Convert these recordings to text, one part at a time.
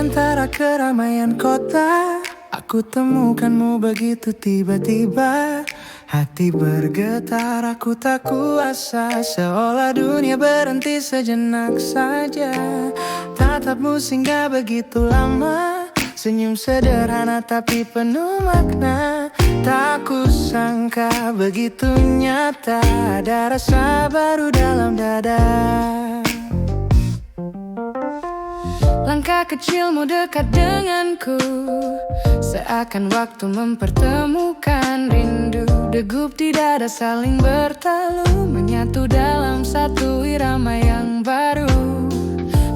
antara keramaian kota, aku temukanmu begitu tiba-tiba. Hati bergetar, aku tak kuasa, seolah dunia berhenti sejenak saja. Tatapmu singgah begitu lama, senyum sederhana tapi penuh makna. Tak kusangka begitu nyata, ada rasa baru dalam dada. Langkah kecilmu dekat denganku, seakan waktu mempertemukan rindu. Degup di dada saling bertalu, menyatu dalam satu irama yang baru.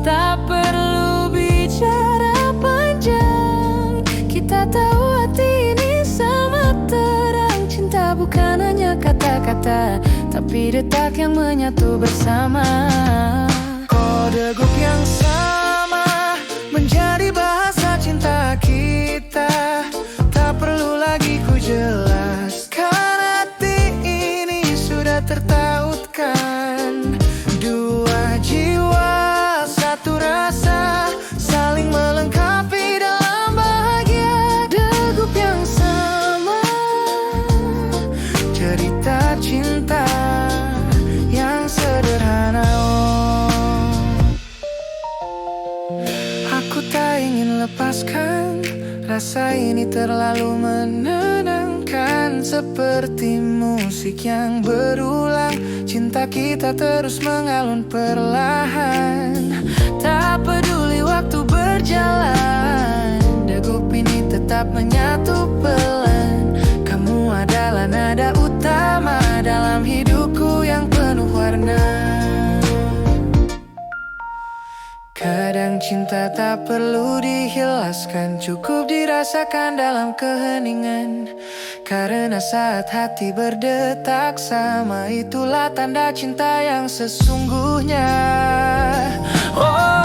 Tak perlu bicara panjang, kita tahu hati ini sama terang. Cinta bukan hanya kata-kata, tapi detak yang menyatu bersama. Oh, degup yang sama menjadi bahasa cinta kita. Tak perlu lagi ku jelaskan, hati ini sudah tertautkan. Dua jiwa, satu rasa, saling melengkapi dalam bahagia. Degup yang sama, cerita cinta yang sederhana. Aku tak ingin lepaskan, rasa ini terlalu menenangkan. Seperti musik yang berulang, cinta kita terus mengalun perlahan. Tak peduli waktu berjalan, degup ini tetap menyatu pelan. Kamu adalah nada utama dalam hidupku yang penuh warna. Kadang cinta tak perlu dijelaskan, cukup dirasakan dalam keheningan. Karena saat hati berdetak sama, itulah tanda cinta yang sesungguhnya. Oh,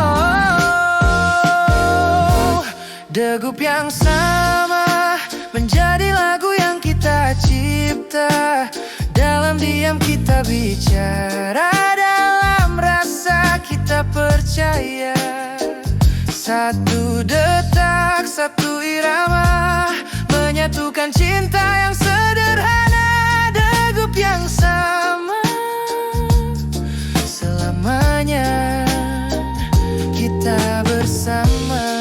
degup yang sama menjadi lagu yang kita cipta. Dalam diam kita bicara, dalam rasa kita percaya. Satu detak, satu irama, menyatukan cinta yang sederhana. Degup yang sama, selamanya kita bersama.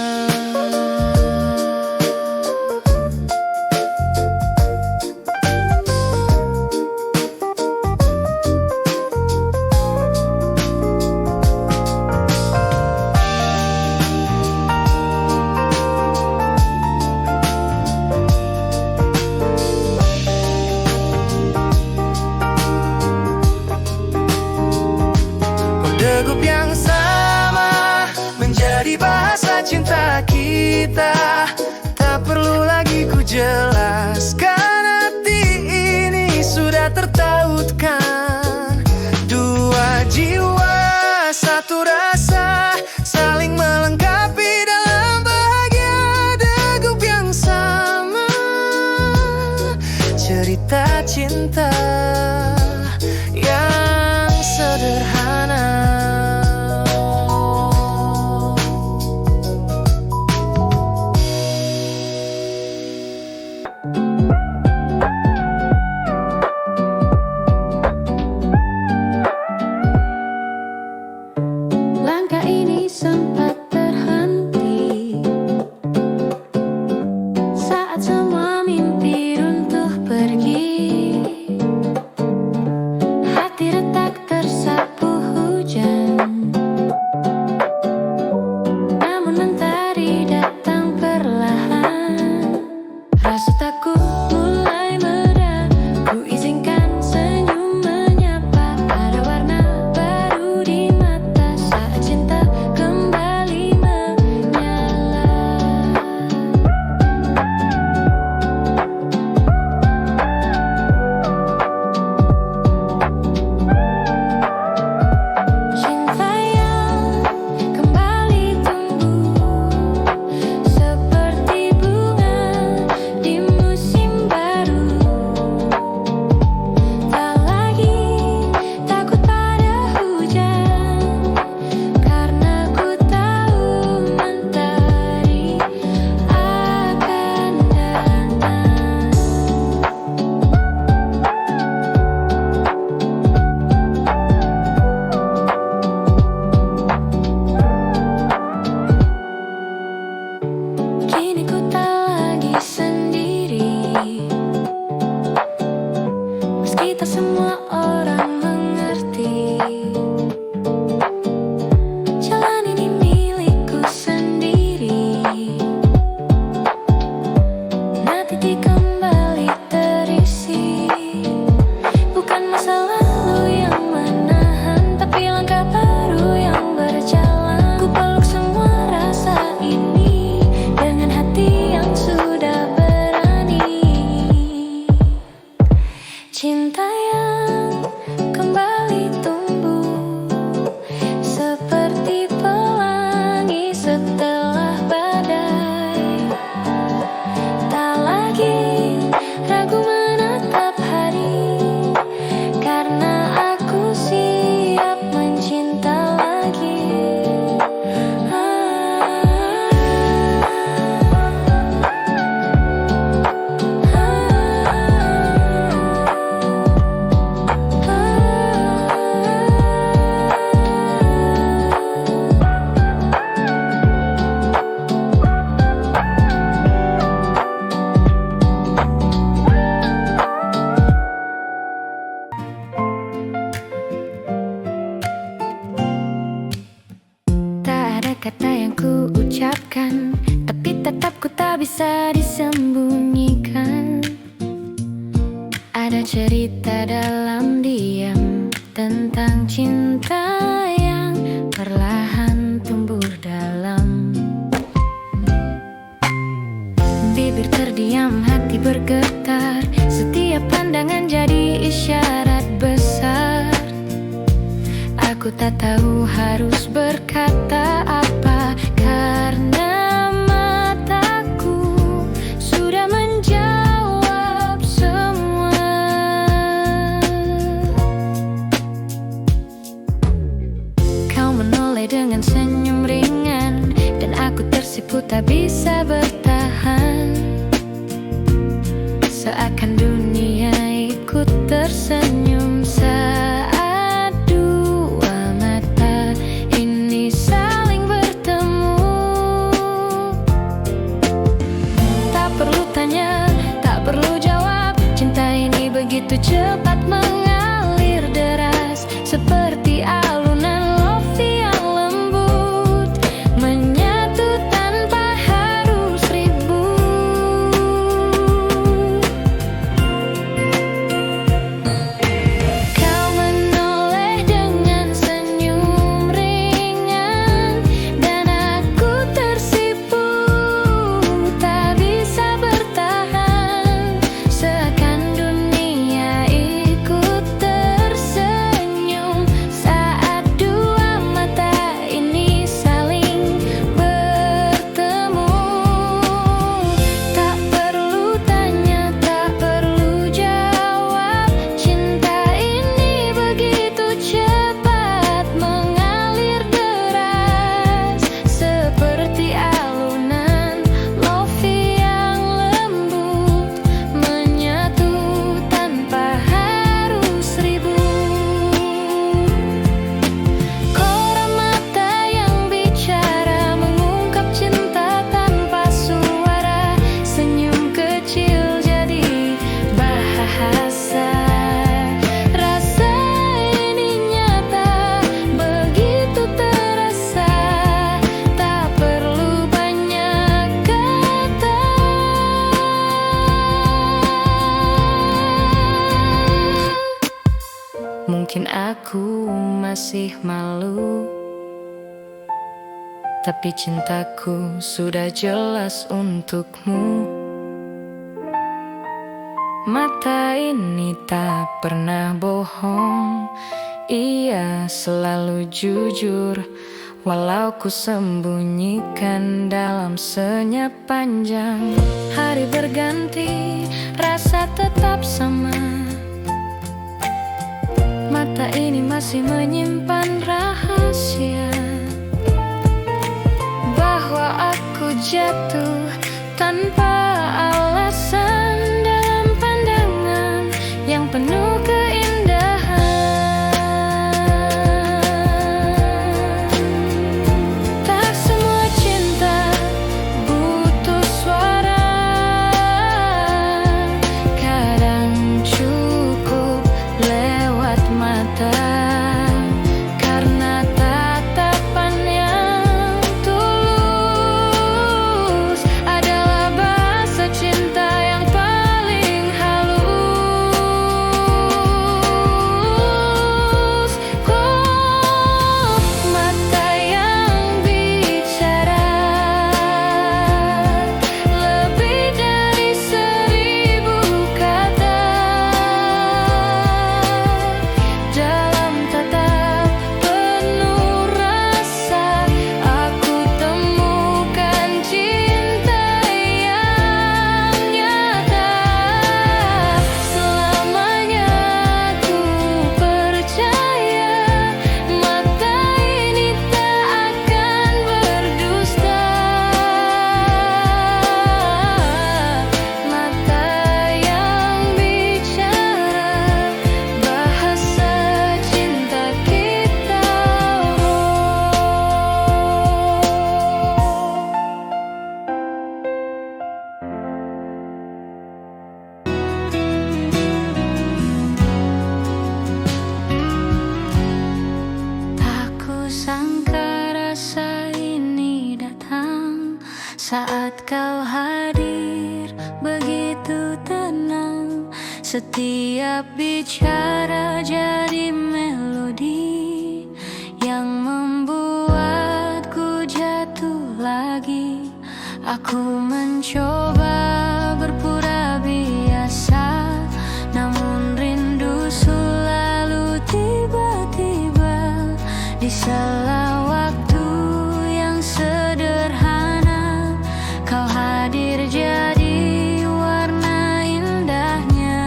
Degup yang sama menjadi bahasa cinta kita. Tak perlu lagi ku jelaskan, hati ini sudah tertautkan. Dua jiwa, satu rasa, saling melengkapi dalam bahagia. Degup yang sama, cerita cinta yang sederhana. Langkah ini sempat terhenti saat semua mimpi runtuh pergi. tapi tak semua orang mengerti. Jalan ini milikku sendiri. Nanti kembali terisi. Bukan masa lalu yang menahan, tapi langkah baru yang berjalan. Ku peluk semua rasa ini dengan hati yang sudah berani. Cinta yang kembali tumbuh seperti pelangi setelah badai. Tak lagi ragu menatap hari, karena aku siap mencinta lagi. Tak ada kata yang ku ucapkan, tapi tetap ku tak bisa disembunyikan. Ada cerita dalam diam tentang cinta yang perlahan tumbuh dalam. Bibir terdiam, hati bergetar, setiap pandangan jadi isyarat besar. Aku tak tahu harus berkata apa, karena mataku sudah menjawab semua. Kau menoleh dengan senyum ringan, dan aku tersipu tak bisa bertahan. Seakan dunia ikut tersenyum saat dua mata ini saling bertemu. Tak perlu tanya, tak perlu jawab, cinta ini begitu cepat mengalir deras, seperti alunan lofi yang lembut, menyatu tanpa harus ribut. Kau menoleh dengan senyum ringan, dan aku tersipu tak bisa bertahan. Seakan dunia ikut tersenyum saat dua mata ini saling bertemu. Tak perlu tanya, tak perlu jawab, cinta ini begitu cepat mengalir deras, seperti alunan lofi yang lembut, menyatu tanpa harus ribut. Kora mata yang bicara mengungkap cinta tanpa suara, senyum kecil jadi bahasa. Rasa ini nyata, begitu terasa, tak perlu banyak kata. Mungkin aku masih malu, tapi cintaku sudah jelas untukmu. Mata ini tak pernah bohong, ia selalu jujur, walau ku sembunyikan dalam senyap panjang. Hari berganti, rasa tetap sama. Mata ini masih menyimpan rahasia, bahwa aku jatuh tanpa alasan dalam pandangan yang penuh keindahan. Tak semua cinta butuh suara, kadang cukup Setiap bicara jadi melodi yang membuatku jatuh lagi. Aku mencoba berpura biasa, namun rindu selalu tiba-tiba di sela waktu yang sederhana. Kau hadir jadi warna indahnya.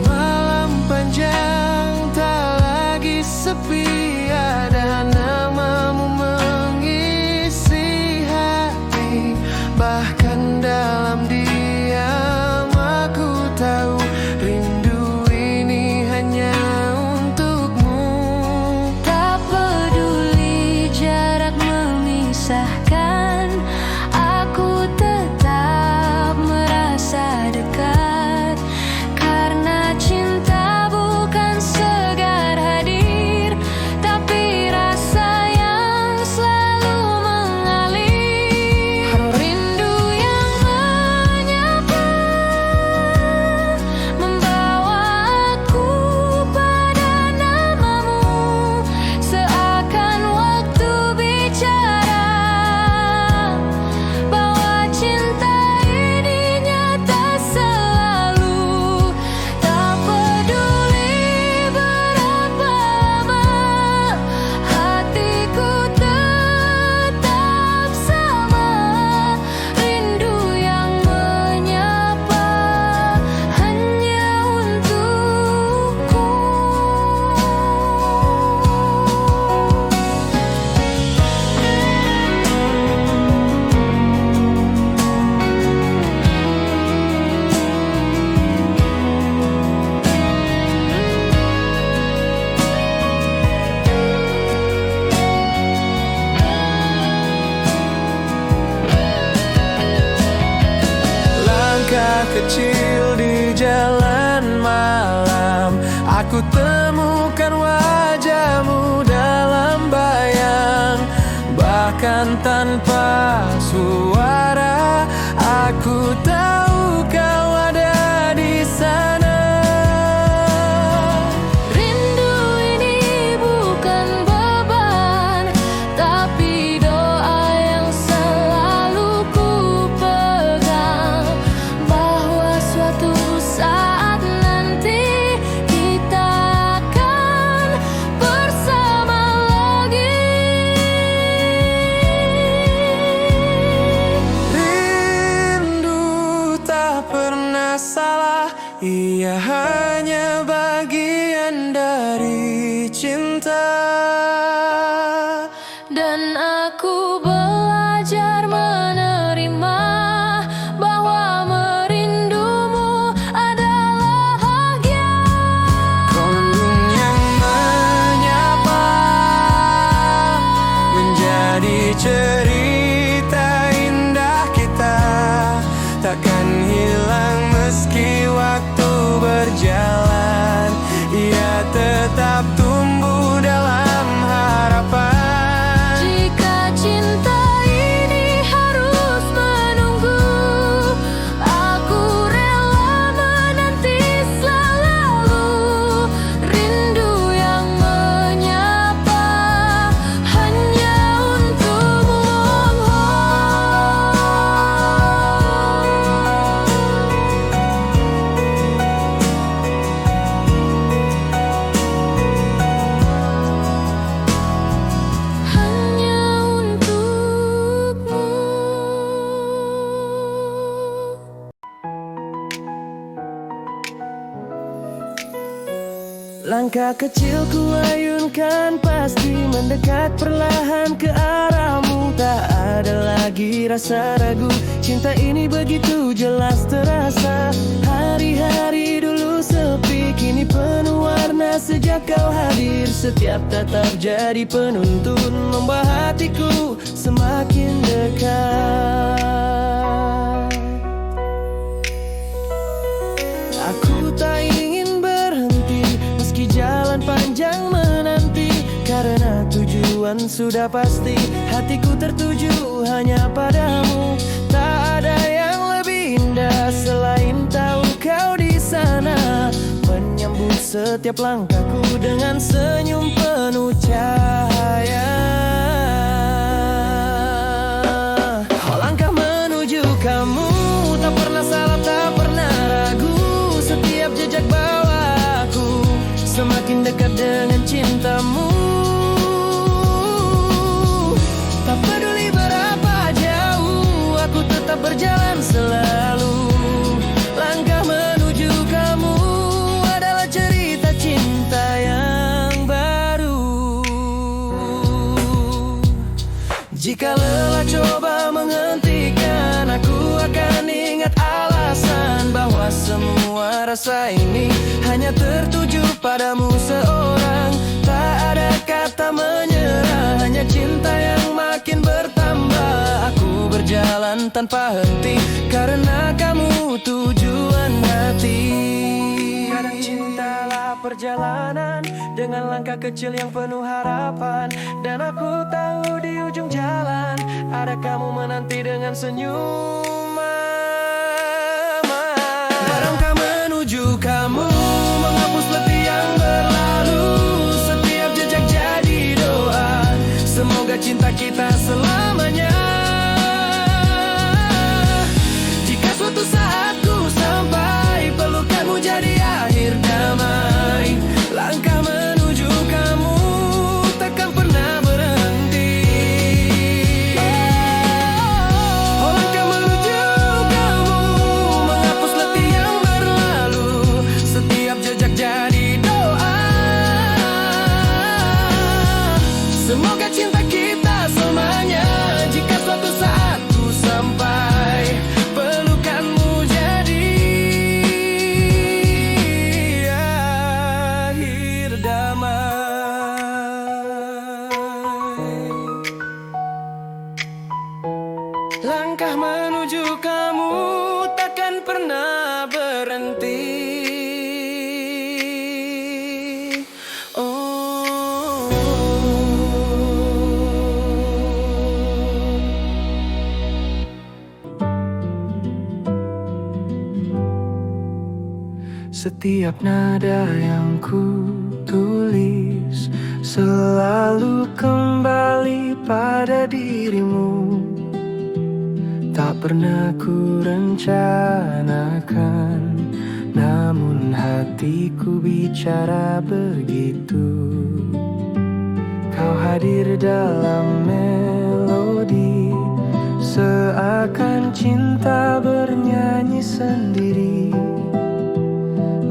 Malam panjang tak lagi sepi, ada namamu mengisi hati. Bahkan dalam diam aku tahu rindu ini hanya untukmu. Tak peduli jarak memisahkan, aku tetap merasa dekat. Karena cinta bukan segar hadir, tapi rasa yang selalu mengalir. Rindu yang menyapa, membawa aku pada namamu. Seakan waktu bicara bahwa cinta ini nyata selalu. Tak peduli berapa lama, hatiku tetap sama. Rindu yang menyapa hanya untukku. Langkah kecil di jalan malam, aku temukan wajahmu dalam bayang. Bahkan tanpa suara, aku tahu kau ada di sana. Rindu ini bukan beban, tapi doa yang selalu ku pegang. Bahwa suatu saat nanti kita akan bersama lagi. Rindu tak pernah salah, ia hanya bagian dari cinta. Dan aku belajar menerima bahwa merindumu adalah bahagia. Kondung yang menyapa menjadi cerita indah kita, takkan hilang meski waktu berjalan. Ia tetap tumbuh dalam harapan. Jika cinta ini harus menunggu, aku rela menanti selalu. Rindu yang menyapa hanya untukmu. Hanya untukmu. Langkah kecil ku ayunkan, pasti mendekat perlahan ke arahmu. Tak ada lagi rasa ragu, cinta ini begitu jelas terasa. Hari-hari dulu sepi, kini penuh warna sejak kau hadir. Setiap tatap jadi penuntun, membawa hatiku semakin dekat. Aku tak ingin berhenti meski jalan panjang menanti, karena tujuan sudah pasti. Hatiku tertuju hanya padamu. Tak ada yang lebih indah selain tahu kau di sana, menyambut setiap langkahku dengan senyum penuh cahaya. Oh, langkah menuju kamu tak pernah salah, tak pernah ragu. Setiap jejak bawaku semakin dekat dengan cintamu. Tak peduli berapa jauh, aku tetap berjalan selalu. Langkah menuju kamu adalah cerita cinta yang baru. Jika lelah coba menghentikan, aku akan ingat alasan bahwa semua rasa ini hanya tertuju padamu seorang. Tak ada kata menyerah, hanya cinta yang makin bertambah. Aku berjalan tanpa henti karena kamu tujuan hati. Kadang cintalah perjalanan dengan langkah kecil yang penuh harapan. Dan aku tahu di ujung jalan ada kamu menanti dengan senyuman. Melangkah menuju kamu, menghapus letih yang berlalu. Setiap jejak jadi doa, semoga cinta kita selamanya. Jika suatu saat ku sampai, pelukanmu jadi akhir damai. Langkah menuju kamu takkan pernah berhenti. Oh, langkah menuju kamu, menghapus letih yang berlalu. Setiap jejak jadi doa, semoga cinta kita selamanya. Jika suatu saat ku sampai, pelukanmu jadi akhir damai. Langkah menuju kamu takkan pernah berhenti. Oh, setiap nada yang ku tulis selalu kembali pada dirimu. Tak pernah ku rencanakan, namun hatiku bicara begitu. Kau hadir dalam melodi, seakan cinta bernyanyi sendiri.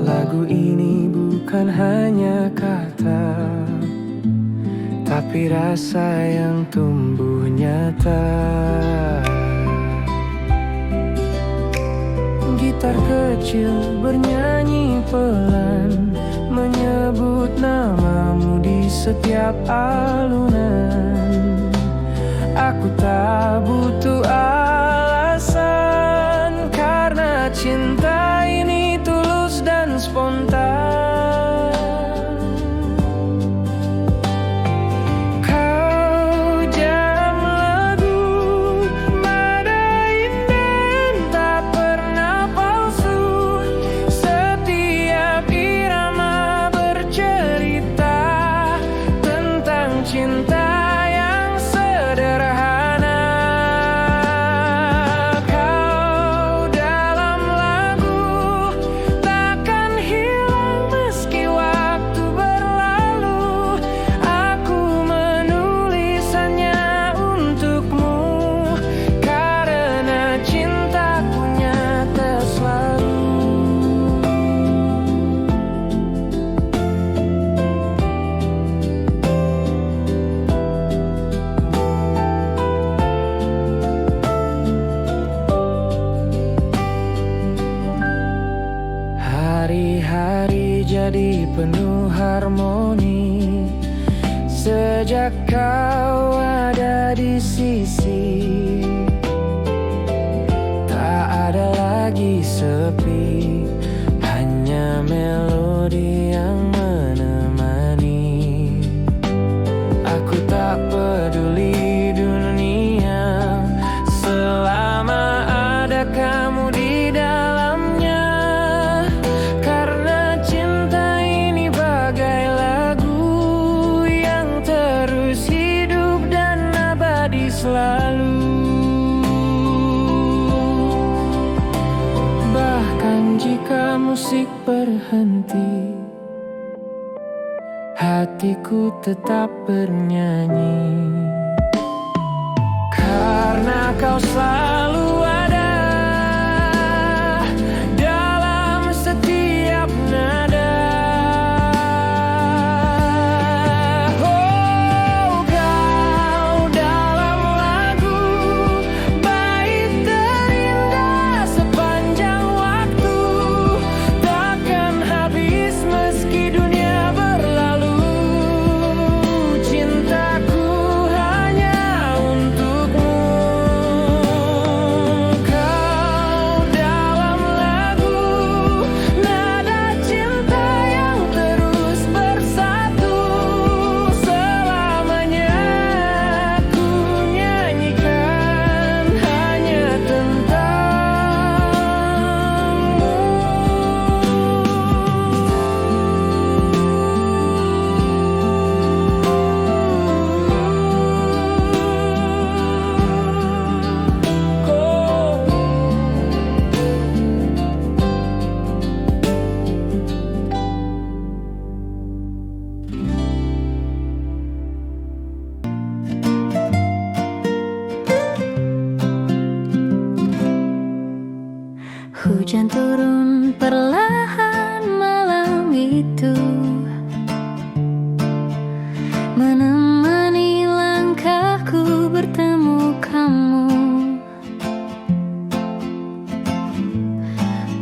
Lagu ini bukan hanya kata, tapi rasa yang tumbuh nyata. Gitar kecil bernyanyi pelan, menyebut namamu di setiap alunan. Aku tak butuh alasan, karena cinta ini tulus dan spontan. Kau jam lagu, nada inden tak pernah palsu. Setiap irama bercerita tentang cinta yang sederhana. Kau dalam lagu takkan hilang meski waktu berlalu. Aku menulisannya untukmu, karena cintaku nyata selalu. Hari-hari jadi penuh harmoni sejak kau ada di sisi. Tak ada lagi sepi, hanya melodi yang menemani. Aku tak peduli dunia selama ada kamu di dalamnya. berhenti, hatiku tetap bernyanyi. Karena kau selalu ada dalam setiap nada. Oh, kau dalam lagu, bait terindah sepanjang waktu, takkan habis meski dunia berlalu. Cintaku hanya untukmu. Kau dalam lagu, nada cinta yang terus bersatu. Selamanya ku nyanyikan hanya Hujan turun perlahan malam itu, menemani langkahku bertemu kamu.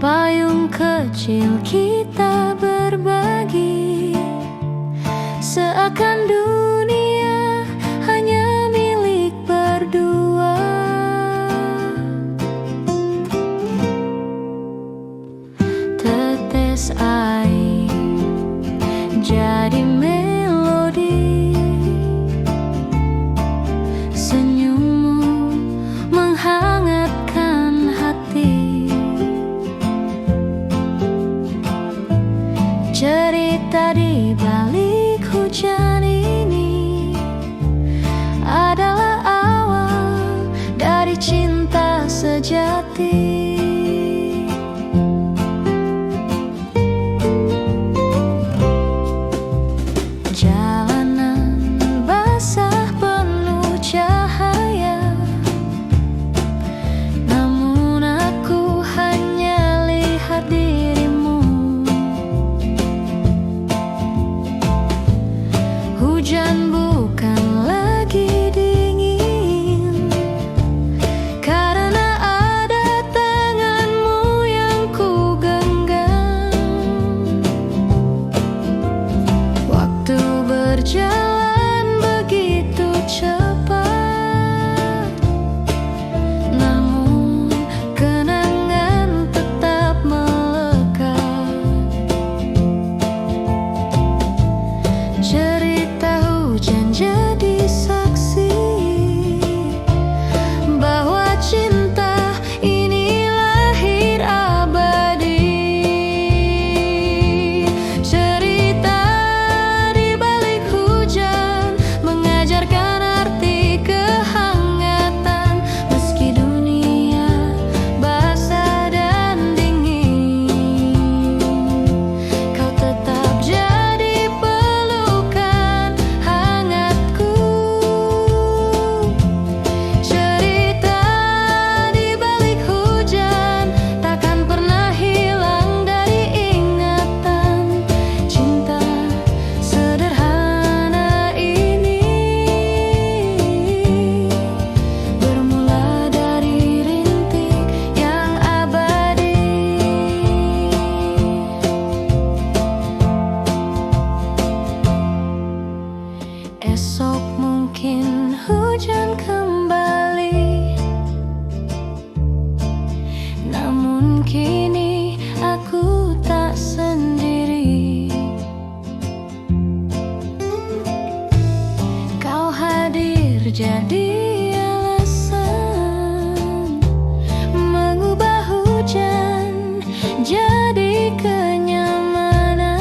Payung kecil kita berbagi, seakan dunia hanya milik berdua. Tetes air jadi melodi, senyummu menghangatkan hati. Cerita di balik hujan ini adalah awal dari cinta sejati. Jalanan basah penuh cahaya, namun aku hanya lihat dirimu. Hujan bukan lagi dingin, karena ada tanganmu yang ku genggam. Waktu berjalan begitu cepat, namun kenangan tetap melekat. Cerita hujan jadi saksi bahwa cinta ini lahir abadi. Cerita di balik hujan mengajarkan arti kehangatan, meski dunia basah dan dingin. Kau tetap jadi pelukan hangatku. Cerita di balik hujan takkan pernah hilang dari ingatan. Cinta sederhana ini bermula dari rintik yang abadi. Esok mungkin hujan kembali, namun kini aku tak sendiri. Kau hadir jadi alasan mengubah hujan jadi kenyamanan.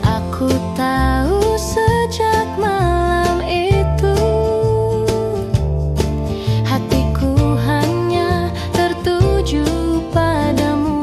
Aku tahu sejak malam itu hatiku hanya tertuju padamu.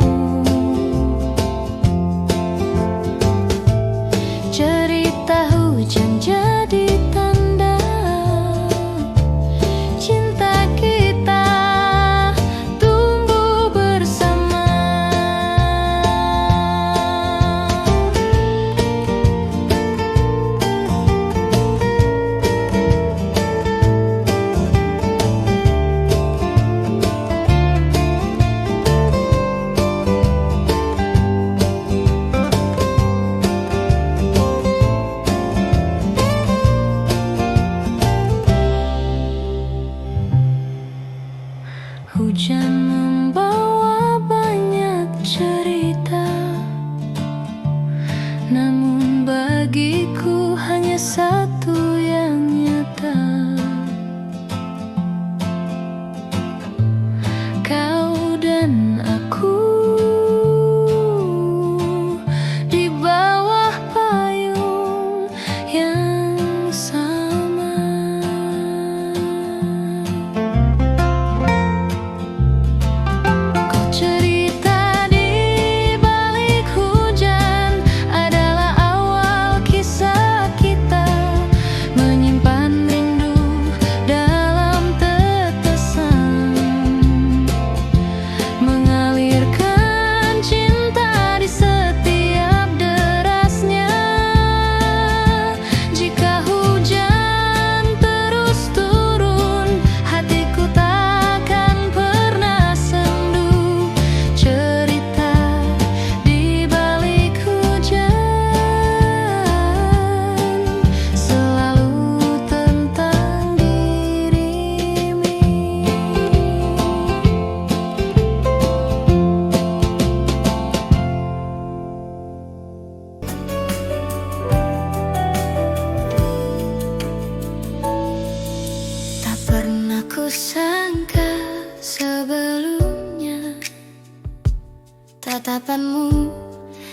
Tatapanmu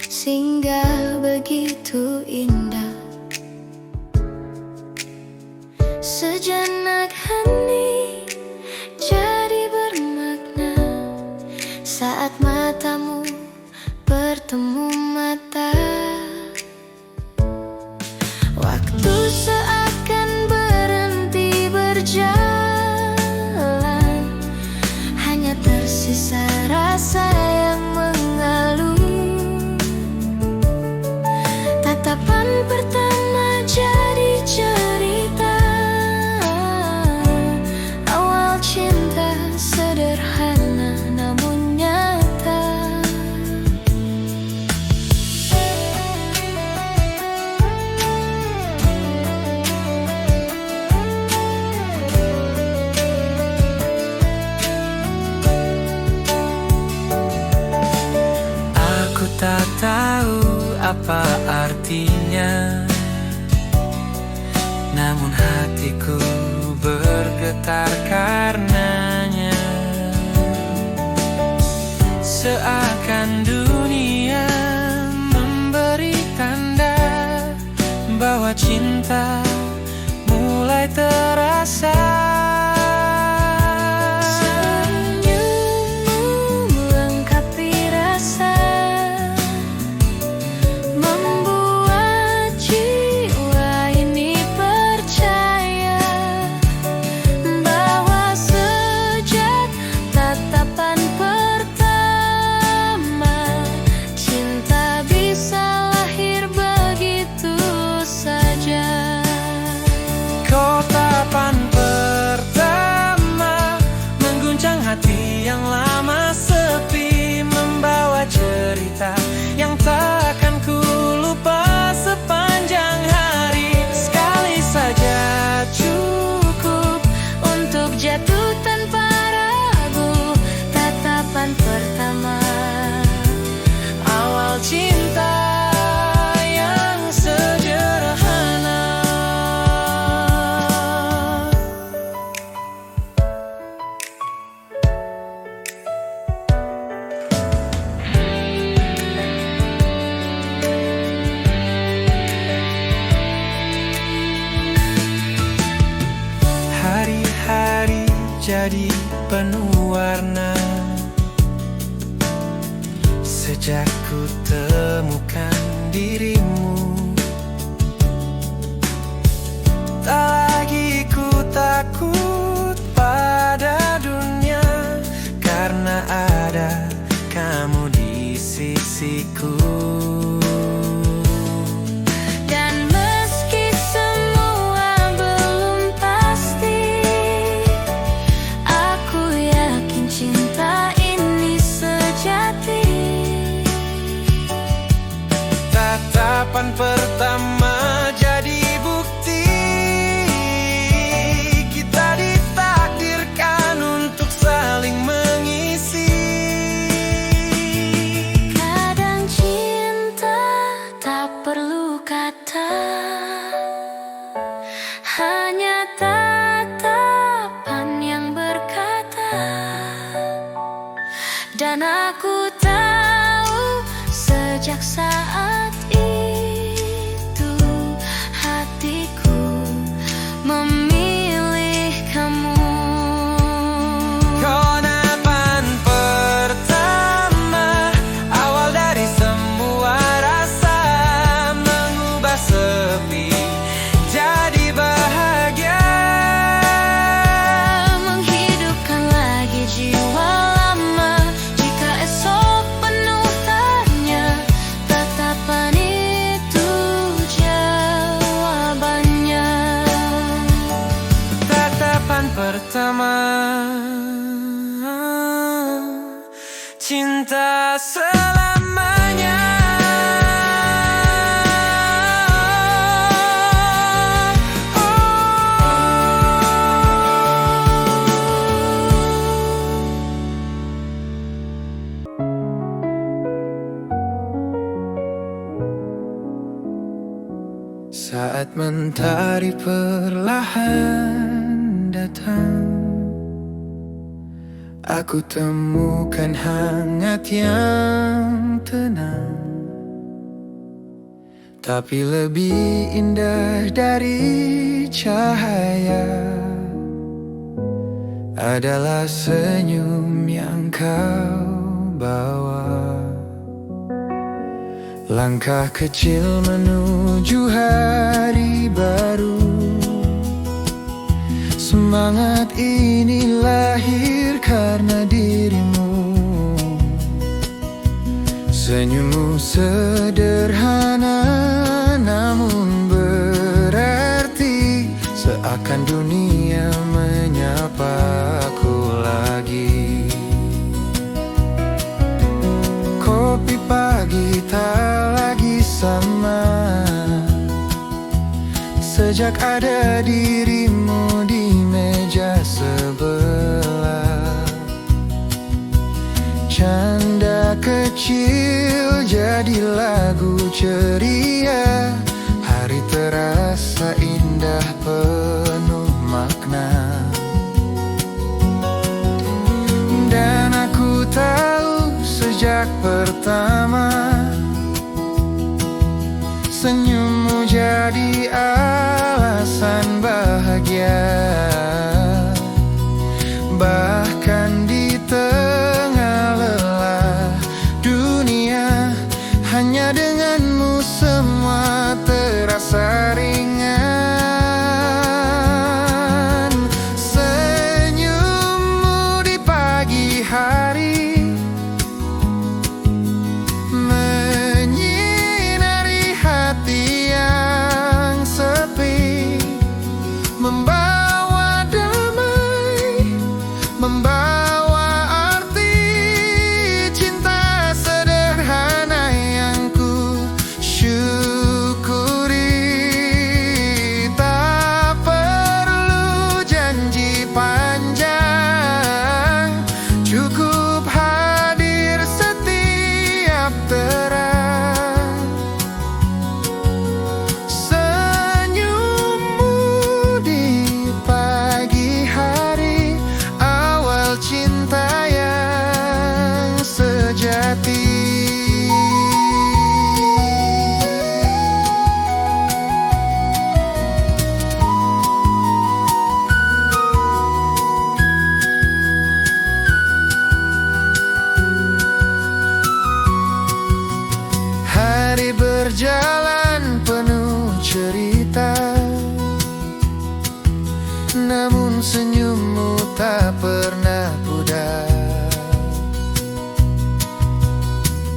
singgah begitu indah. Sejenak hening jadi bermakna saat matamu bertemu mata. Waktu seakan berhenti berjalan, hanya tersisa rasa yang mengalun. Tatapan pertama jadi cerita awal cinta sederhana namun nyata. Aku tak tahu apa artinya, namun hatiku bergetar karenanya. Seakan dunia memberi tanda bahwa cinta mulai terasa. Kotapan pertama mengguncang hati yang lama sepi, membawa cerita yang takkan ku lupa sepanjang hari. Sekali saja cukup untuk jatuh tanpa ragu. Tatapan pertama awal cinta yang sederhana. Hari-hari jadi penuh warna sejak ku temukan dirimu. Tak lagi ku takut pada dunia karena ada kamu di sisiku. Dan meski semua belum pasti, aku yakin cinta ini sejati. Tatapan pertama jadi bukti kita ditakdirkan untuk saling mengisi. Kadang cinta tak perlu kata, hanya tatapan yang berkata. Dan aku tahu sejak saat itu hatiku memilih kamu. Kotapan pertama awal dari semua rasa, mengubah sepi jadi bahagia, Menghidupkan lagi jiwa lama jika esok penuh tanya. Tatapan itu jawabannya. tatapan pertama cinta selamanya. Saat mentari perlahan datang, Aku temukan hangat yang tenang, tapi lebih indah dari cahaya adalah senyum yang kau bawa. Langkah kecil menuju hari baru, semangat ini lahir karena dirimu. Senyummu sederhana namun berarti, seakan dunia menyapa aku lagi. Kopi pagi tak lagi sama sejak ada dirimu di meja sebelah. Canda kecil jadi lagu ceria, hari terasa indah penuh makna. Dan aku tahu sejak pertama, senyummu jadi alasan bahagia. Bahkan di tengah lelah dunia, hanya denganmu semua terasa ringan. Senyummu di pagi hari menyinari hati yang sepi, membawa damai, membawa arti cinta sederhana yang ku syukuri. Tak perlu janji panjang, cukup hadir setiap terang. Senyummu di pagi hari, awal cinta yang sejati. Hari berjalan penuh cerita, namun senyummu tak pernah pudar.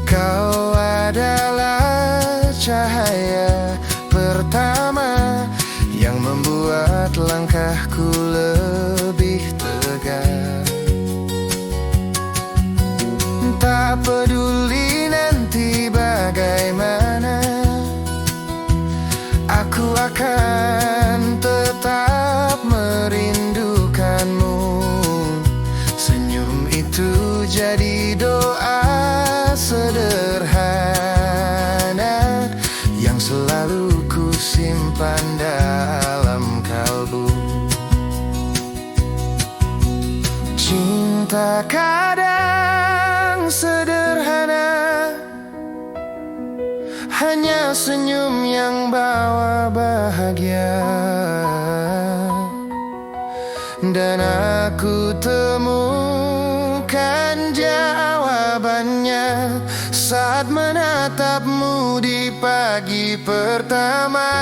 Kau adalah cahaya pertama yang membuat langkahku lebih tegar. Tak peduli nanti bagaimana, aku akan tetap merindukanmu. Senyum itu jadi doa sederhana yang selalu ku simpan dalam kalbu. Cinta kadang sederhana, hanya senyum yang bawa bahagia. Dan aku temukan jawabannya saat menatapmu di pagi pertama.